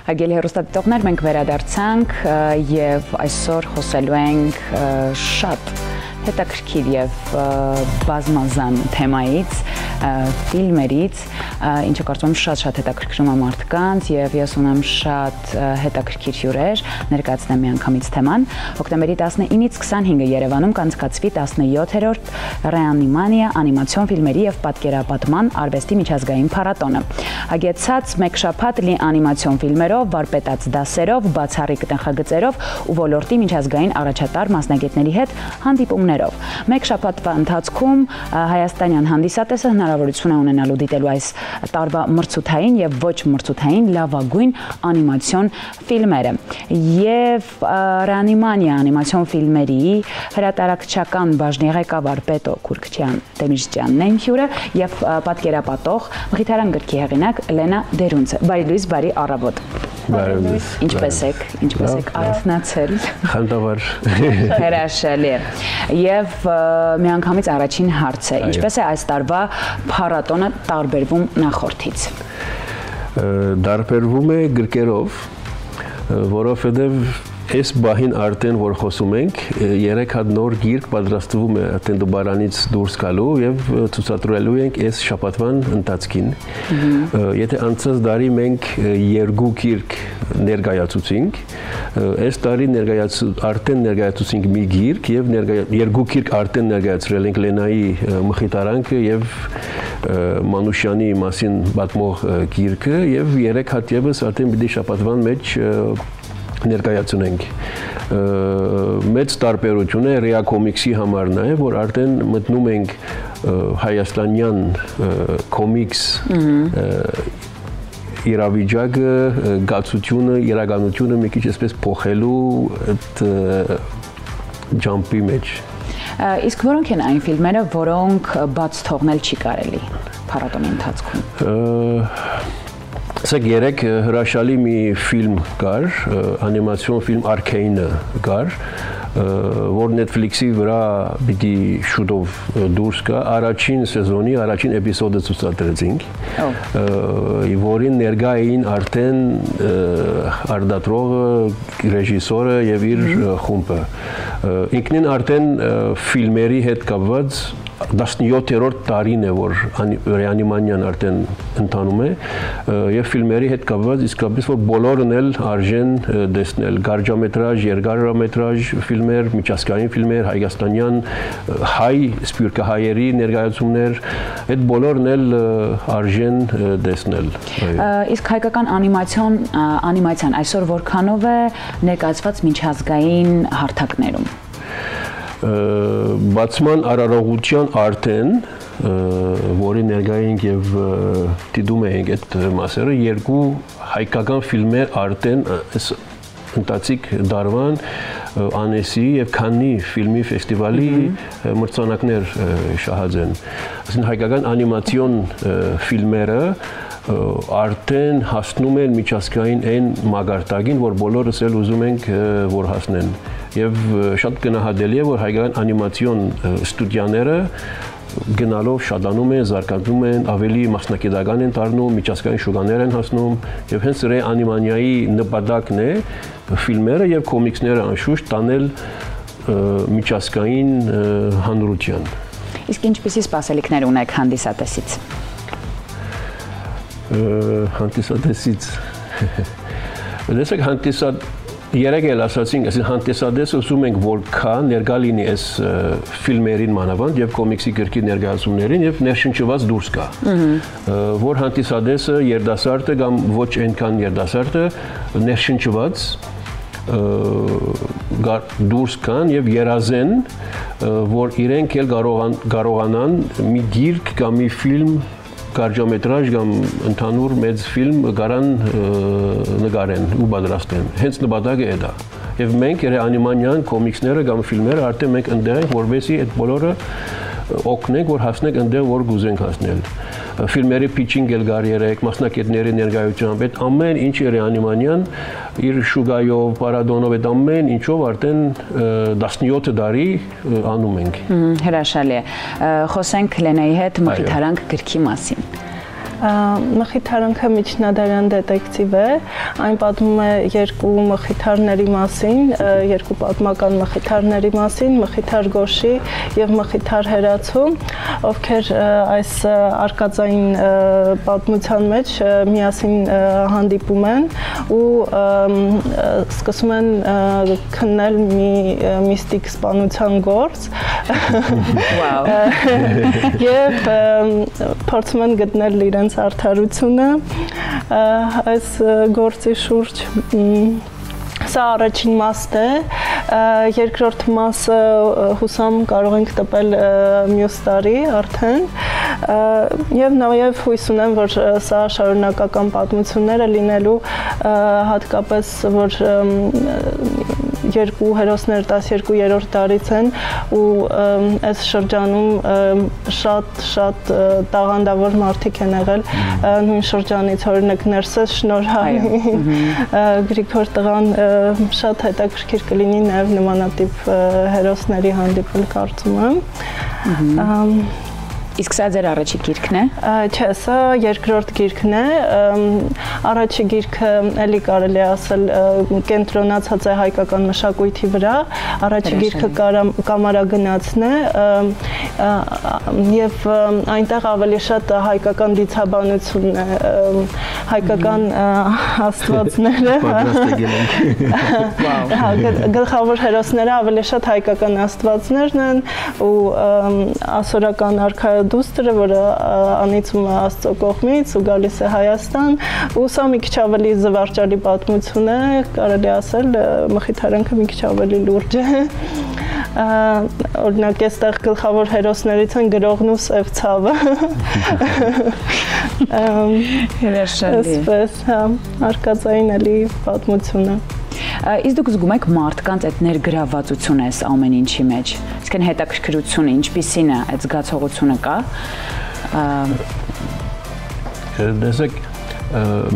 Հարգելի հեռուստադիտողներ, մենք վերադարձանք եւ այսօր խոսելու ենք շատ հետաքրքիր եւ բազմազան թեմայից, ֆիլմերից, ինչը կարծում եմ շատ հետաքրքրում է մարդկանց եւ ես ունեմ շատ հետաքրքիր հյուրեր, ներկայացնեմ միանգամից թեման։ Հոկտեմբերի 19-ից 25-ը Երևանում կանցկացվի 17-րդ Ռեանիմանիա անիմացիոն ֆիլմերի եւ պատկերապատման արվեստի միջազգային փառատոնը։ Հագեցած մեկ շաբաթ լի անիմացիոն ֆիլմերով, վարպետաց դասերով, բացառիկ նախագծերով ու ոլորտի միջազգային առաջատար մասնագետների հետ հանդիպումներով։ Մեկ շաբաթվա ընթացքում հայաստանյան հանդիսատեսը հնարավորություն է ունենալու դիտելու այս տարվա մրցութային եւ ոչ մրցութային լավագույն անիմացիոն ֆիլմերը։ Եվ Ռեանիմանիա անիմացիոն ֆիլմերի հրատարակչական բաժնի ղեկավար Պետո Քուրքչյան Դեմիրճյանն է հյուրը եւ պատկերապատող Մխիթարյան գրքի հեղինակ Լենա Դերունցը։ Բարի լույս, բարի առավոտ։ Բարի լույս։ Ինչպես եք արթնացել։ Խանդավառ։ Հրաշալի։ Եվ միանգամից առաջին հարցը, ինչպես է այս տարվա փառատոնը տարբերվում նախորդից։ Տարբերվում է գրքերով, որովհետև այս բահին արդեն որ խոսում ենք, 3 հատ նոր գիրք պատրաստվում է արդեն դուբարանից դուրս գալու եւ ցուցադրելու ենք այս շաբաթվան ընթացքին։ Եթե անցած տարի մենք 2 գիրք ներկայացուցինք, այս տարի արդեն ներկայացուցինք մի գիրք եւ 2 գիրք արդեն ներկայացրել ենք Լենայի Մխիթարանքը եւ Մանուշյանի մասին պատմող գիրքը եւ 3 հատ եւս արդեն պիտի շաբաթվան մեջ ներկայացնենք։ Մեծ տարբերություն է Ռեա կոմիքսի համար նաև, որ արդեն մտնում ենք հայաստանյան կոմիքս իրավիճակը, գացությունը, իրականությունը մի քիչ այսպես փոխելու այդ ջամփի մեջ։ Իսկ որոնք են այն ֆիլմերը, որոնք բաց թողնել չի կարելի փառատոնի ընթացքում։ Սա երեք հրաշալի մի ֆիլմ կար, անիմացիոն ֆիլմ Arcane-ը կար, որ Netflix-ի վրա պիտի շուտով դուրս գա, առաջին սեզոնի առաջին էպիզոդը ցուցադրեցինք, որին ներկա էին արդեն արտադրողը, ռեժիսորը եւ իր խումբը։ Ինքնին արդեն ֆիլմերի հետ կապված 17-րդ տարին է, որ Ռեանիմանիան արդեն ընթանում է եւ ֆիլմերի հետ կապված իսկապես որ բոլորն էլ արժեն տեսնել կարճամետրաժ, երկարամետրաժ ֆիլմեր, միջազգային ֆիլմեր, հայաստանյան հայ սփյուռքահայերի ներկայացումներ, այդ բոլորն էլ արժեն տեսնել։ Իսկ հայկական անիմացիան այսօր որքանով է ներկայացված միջազգային հարթակներում։ Բացման արարողության արդեն, որի ներկայինք եւ դիտում ենք այդ մասերը, 2 հայկական ֆիլմեր արդեն ընթացիկ դարվան Անեսի եւ Քանի ֆիլմի ֆեստիվալի մրցանակներ շահած են։ Այսինքն հայկական անիմացիոն ֆիլմերը արդեն հասնում են միջազգային այն մագարտակին, որ բոլորս էլ ուզում ենք որ հասնեն։ Եվ շատ գնահատելի է, որ հայկական անիմացիոն ստուդիաները գնալով շատանում են, զարգանում են, ավելի մասնակիտական են դառնում, միջազգային շուկաներ են հասնում, եւ հենց Ռեանիմանիայի նպատակն է ֆիլմերը եւ կոմիքսները անշուշտ տանել միջազգային հանրության։ Իսկ ինչպիսի սպասելիքներ ունեք հանդիսատեսից։ Հանդիսատեսից։ Դեսեք Երեք էլ ասացինք, այսինքն հանդիսատեսը ուզում ենք որ կա ներկա լինի այս ֆիլմերին մանավանդ եւ կոմիքսի գրքի ներկայացումներին եւ ներշնչված դուրս գա։ Որ հանդիսատեսը երդասարտը կամ ոչ այնքան երդասարտը ներշնչված դուրս կան եւ երազեն, որ իրենք էլ կարողանան մի գիրք կամ մի ֆիլմ կարճամետրաժ կամ ընդհանուր մեծ ֆիլմ կարան նկարեն ու պատրաստեն։ Հենց նպատակը է դա։ Եվ մենք Ռեանիմանիան կոմիքսները կամ ֆիլմերը արդեն մենք ընդեղ ենք, որովհետեւ այդ բոլորը օգնենք, որ հասնենք ընդեղ, որ գուզենք հասնել։ Ֆիլմերի pitching էլ կար երեք, մասնակիցների ներկայությամբ, այդ ամեն ինչ Ռեանիմանիան իր շուգայով, պարադոնով, այդ ամեն ինչով արդեն 17 տարի անում ենք։ Հրաշալի է։ Խոսենք Լենայի հետ Մխիթարանք գրքի մասին։ Մխիթարանքը միջնադարյան դետեկտիվ է, այն պատմում է երկու մխիթարների մասին, երկու պատմական մխիթարների մասին, Մխիթար Գոշի եւ Մխիթար Հերացու, ովքեր այս արկածային պատմության մեջ միասին հանդիպում են ու սկսում են քննել մի միստիկ սպանության գործ եւ փորձում են գտնել իրենց արդարությունը այս գործի շուրջ Սա առաջին մասն է, երկրորդ մասը հուսամ կարող ենք տպել մյուս տարի արդեն եւ նաեւ հույս ունեմ, որ սա շարունակական պատմություններ է լինելու հատկապես որ երկու հերոսներ 12-րդ դարից են ու այս շրջանում շատ տաղանդավոր մարդիկ են եղել նույն շրջանից օրինակ Ներսես Շնորհանի Գրիգոր տղան շատ հետաքրքիր կլինի նաև նմանատիպ հերոսների հանդիպել կարծում եմ Իսկ սա ձեր առաջի գիրքն է? Չէ, սա երկրորդ գիրքն է, առաջի գիրքը էլի կարելի է ասել կենտրոնացած է հայկական մշակույթի վրա, առաջի գիրքը կամարագնացն է եւ այնտեղ ավելի շատ հայկական դիցաբանությունն է, հայկական աստվածները, գլխավոր հերոսները ավելի շատ հայկական աստվածներն են ու ասորական արքա դուստրը, որը անիծում է Աստծո կողմից ու գալիս է Հայաստան, ու սա մի քիչ ավելի զվարճալի պատմություն է, կարելի ասել, Մխիթարանքը մի քիչ ավելի լուրջ է։ Օրինակ, այստեղ գլխավոր հերոսներից են գրողն ու Սև ցավը։ Այսպես, արկածային էլի պատմությունը։ Իսկ դուք զգում եք մարդկանց այդ ներգրավվածությունը այս ամեն ինչի մեջ, իսկ այն հետաքրքրությունը, ինչպիսին է այդ զգացողությունը կա։ Տեսեք,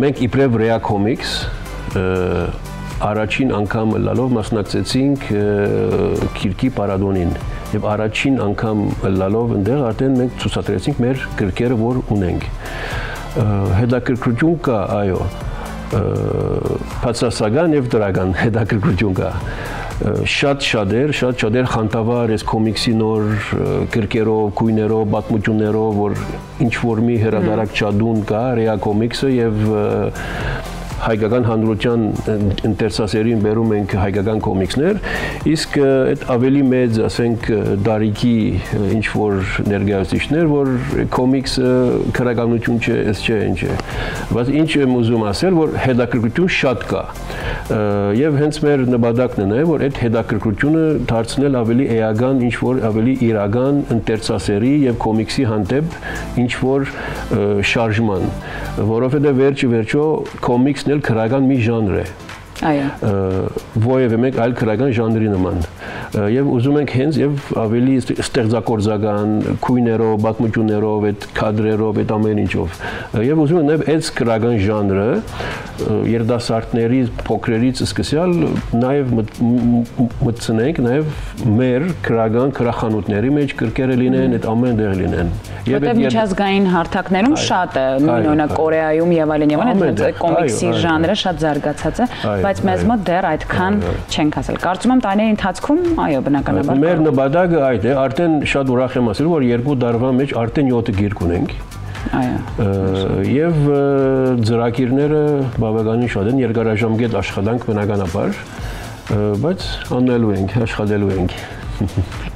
մենք իբրև Rea Comics առաջին անգամ լալով մասնակցեցինք Քիրքի պարադոնին եւ առաջին անգամ լալով այնտեղ արդեն մենք ցուցադրեցինք մեր գրքերը, որ ունենք։ Հետաքրքրություն կա, այո, բացասական եւ դրական հետաքրքրություն կա շատ շատեր խանդավառ այս կոմիքսի նոր գրքերով, գույներով, պատմություններով, որ ինչ որ մի հրադարակ չադուն կա Rea Comics-ը եւ հայկական հանրության ինտերեսասերին բերում ենք հայկական կոմիքսներ, իսկ այդ ավելի մեծ, ասենք, դարիքի ինչ որ ներկայացուցիչներ, որ կոմիքսը քրագանություն չէ, այս չէ, ինչ է։ Բայց ինչ եմ ուզում ասել, որ հետաքրքրություն շատ կա։ Եվ հենց մեր նպատակն է, որ այդ հետաքրքրությունը դարձնել ավելի էական, ինչ որ ավելի իրական ինտերեսասերի եւ կոմիքսի հանդեպ ինչ որ շարժման, որովհետեւ վերջո կոմիքսն էլ քրական մի ժանր է։ Այո։ Որևէ մեկ այլ քրական ժանրի նման։ Եվ ուզում ենք հենց եւ ավելի ստեղծագործական գույներով, պատմություններով, այդ կադրերով, այդ ամեն ինչով։ Եվ ուզում ենք նաեւ այդ քրական ժանրը երդասարտների փոքրերից սկսյալ նաեւ մտցնենք նաեւ մեր քրական քրախանութների մեջ գրքերը լինեն, այդ ամեն տեղ լինեն։ Եվ միջազգային հարթակներում շատ է, նույն օրինակ Կորեայում եւ այլն, այդ կոմիքսի ժանրը շատ զարգացած է, բայց մեզ մոտ դեռ այդքան չենք հասել։ Կարծում եմ տարիների ընթացքում, այո, բնականաբար։ Մեր նպատակը այդ է, արդեն շատ ուրախ եմ ասել, որ 2 տարվա մեջ արդեն 7 գիրք ունենք։ Այո։ Եվ ծրագիրները բավականին շատ են, երկարաժամկետ աշխատանք բնականաբար, բայց անելու ենք, աշխատելու ենք։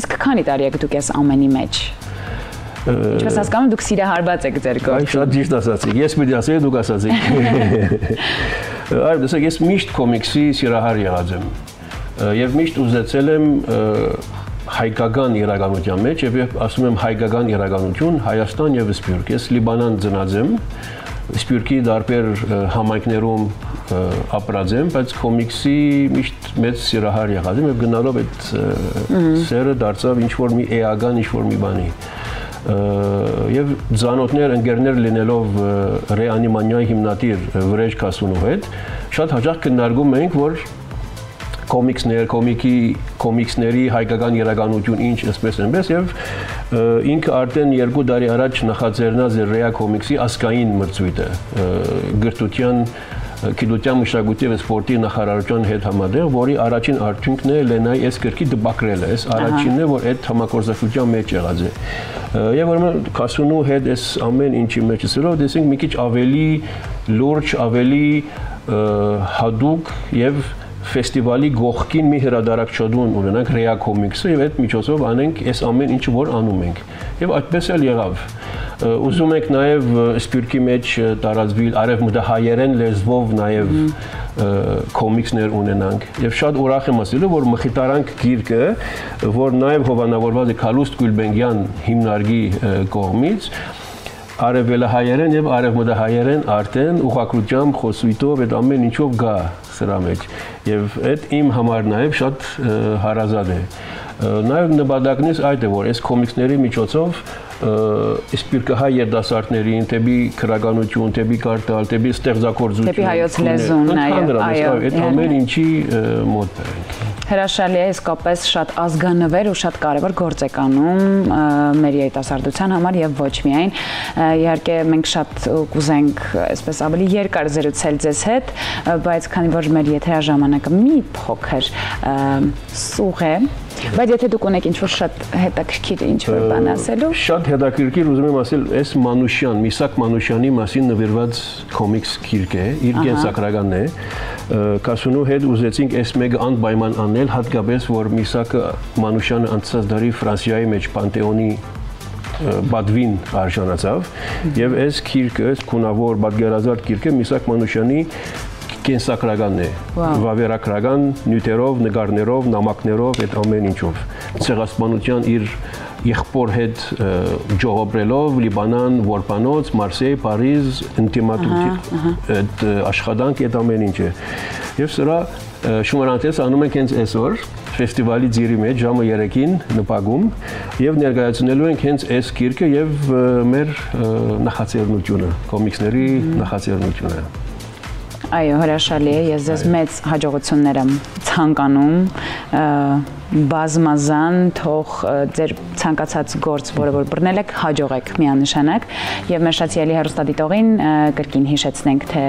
Իսկ քանի տարի եք դուք այս ամենի մեջ։ Ինչպես հասկանում դուք սիրահարված եք ձեր գործում։ Շատ ճիշտ ասացիք։ Ես պիտի ասեի, դուք ասացիք։ Այո, դեսեք, ես միշտ կոմիքսի սիրահար եղած եմ։ Եվ միշտ ուզեցել եմ հայկական իրականության մեջ, եւ ասում եմ հայկական իրականություն, Հայաստան եւ Սփյուռք։ Ես Լիբանան ծնած եմ, Սփյուռքի դարբեր համայնքներում ապրած եմ, բայց կոմիքսի միշտ մեծ սիրահար եղած եմ եւ գնալով այդ սերը դարձավ ինչ որ մի էական, ինչ որ մի բանի։ Եվ ծանոթներ, ընկերներ լինելով Ռեանիմանիայի հիմնադիր Վրեժ Կասունով հետ, շատ հաճախ քննարկում ենք, որ կոմիքսների հայկական իրականություն ինչ, այսպես եւ ինքը արդեն 2 տարի առաջ նախաձեռնած է Ռեա Կոմիքսի ազգային մրցույթը գրթության գիտության մշակույթի եւ սպորտի նախարարության հետ համատեղ, որի առաջին արդյունքն է Լենայի այս գրքի դպակրելը, այս առաջինն է, որ այդ համագործակցության մեջ եղած է։ Եվ ուրեմն Քասունու հետ այս ամեն ինչի մեջ ասելով, դեսենք մի քիչ ավելի լուրջ, ավելի հadoop եւ ֆեստիվալի գողքին մի հրադարակչություն ունենանք Ռեա Կոմիքսը եւ այդ միջոցով անենք այս ամեն ինչը որ անում ենք։ Եվ այդպես էլ եղավ։ Ուզում ենք նաև Սփյուռքի մեջ տարածվել արևմտահայերեն լեզվով նաև կոմիքսներ ունենանք եւ շատ ուրախ եմ ասելու որ Մխիթարանք գիրքը որ նաև հովանավորված է Քալուստ Գուլբենգյան հիմնարկի կողմից արևելահայերեն եւ արևմտահայերեն արդեն ուղղակրությամբ խոսույթով այդ ամեն ինչով գա սրա մեջ եւ այդ իմ համար նաև շատ հարազատ է նաև նպատակն այդ է որ այս կոմիքսների միջոցով Սփյուռքահայ երդասարտներին, դեպի քրականություն, դեպի կարտալ, դեպի ստեղծագործություն, դեպի հայոց լեզուն, այո, այդ ամեն ինչի մոտ բերենք։ Հրաշալի է, իսկապես շատ ազգանվեր ու շատ կարևոր գործ եք անում մեր երիտասարդության համար եւ ոչ միայն։ Իհարկե մենք շատ կուզենք այսպես ավելի երկար զրուցել ձեզ հետ, բայց քանի որ մեր եթերաժամանակը մի փոքր սուղ է, բայց եթե դուք ունեք ինչ-որ շատ հետաքրքիր ինչ-որ բան ասելու։ Շատ հետաքրքիր ուզում եմ ասել, այս Մանուշյան, Միսակ Մանուշյանի մասին նվիրված կոմիքս գիրք է, իր կենսագրականն է։ Քասունու հետ ուզեցինք այս մեկը անպայման անել, հատկապես որ Միսակը Մանուշյանը անցած դարի Ֆրանսիայի մեջ Պանտեոնի բադվին արժանացավ եւ այս գիրքը, այս քունավոր պատկերազարդ գիրքը Միսակ Մանուշյանի կենսագրականն է, վավերագրական նյութերով, նկարներով, նամակներով, այդ ամեն ինչով։ Ցեղասպանության իր եղբոր հետ ջողոբրելով Լիբանան, Որբանոց, Մարսեյ, Փարիզ, ինտիմատուտի այդ աշխատանք այդ ամեն ինչը։ Եվ սրա շնորհանդես անում ենք հենց այսօր ֆեստիվալի ձիրի մեջ ժամը 3-ին նպագում եւ ներկայացնելու ենք հենց այս գիրքը եւ մեր նախաձեռնությունը, կոմիքսների նախաձեռնությունը։ Այո, հրաշալի է, ես ձեզ մեծ հաջողություններ եմ ցանկանում, բազմազան, թող ձեր ցանկացած գործ, որը որ բռնել եք, հաջողեք միանշանակ եւ մեր շատ սիրելի հեռուստադիտողին կրկին հիշեցնենք, թե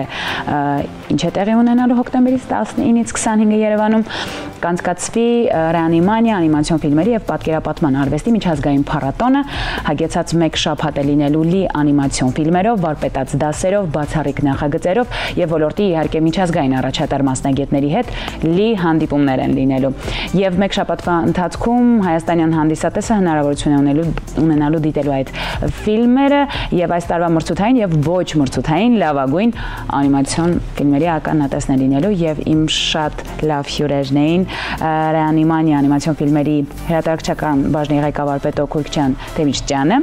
ինչ է տեղի ունենալու հոկտեմբերից 19-ից 25-ը Երևանում կանցկացվի Ռեանիմանիա անիմացիոն ֆիլմերի եւ պատկերապատման արվեստի միջազգային փառատոնը, հագեցած մեկ շաբաթ է լինելու լի անիմացիոն ֆիլմերով, վարպետաց դասերով, բացառիկ նախագծերով եւ ոլորտի իհարկե միջազգային առաջատար մասնագետների հետ լի հանդիպումներ են լինելու։ Եվ մեկ շաբաթվա ընթացքում հայաստանյան հանդիսատեսը հնարավորություն է ունենալու դիտելու այդ ֆիլմերը եւ այս տարվա մրցութային եւ ոչ մրցութային լավագույն անիմացիոն ֆիլմերի ականատեսն է լինելու եւ իմ շատ լավ հյուրերն էին Ռեանիմանիա անիմացիոն ֆիլմերի հրատարակչական բաժնի ղեկավար Պետո Քուրքչյան Տեմիչյանը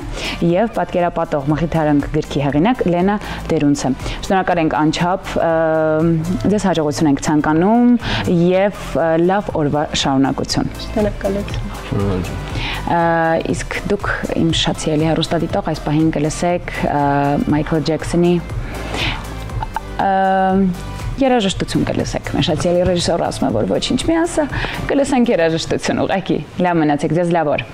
եւ պատկերապատող Մխիթարանք գրքի հեղինակ Լենա Դերունցը։ Շնորհակալ ենք անչափ, ձեզ հաջողություն ենք ցանկանում եւ լավ օրվա շարունակություն։ Շնորհակալություն։ Իսկ դուք իմ շատ սիրելի հեռուստադիտող այս պահին կլսեք Մայքլ Ջեքսոնի երաժշտություն կլսեք։ Մեր շատ սիրելի ռեժիսորը ասում է, որ ոչինչ մի ասա, կլսենք երաժշտություն ուղղակի։ Լավ մնացեք, ձեզ լավ օր։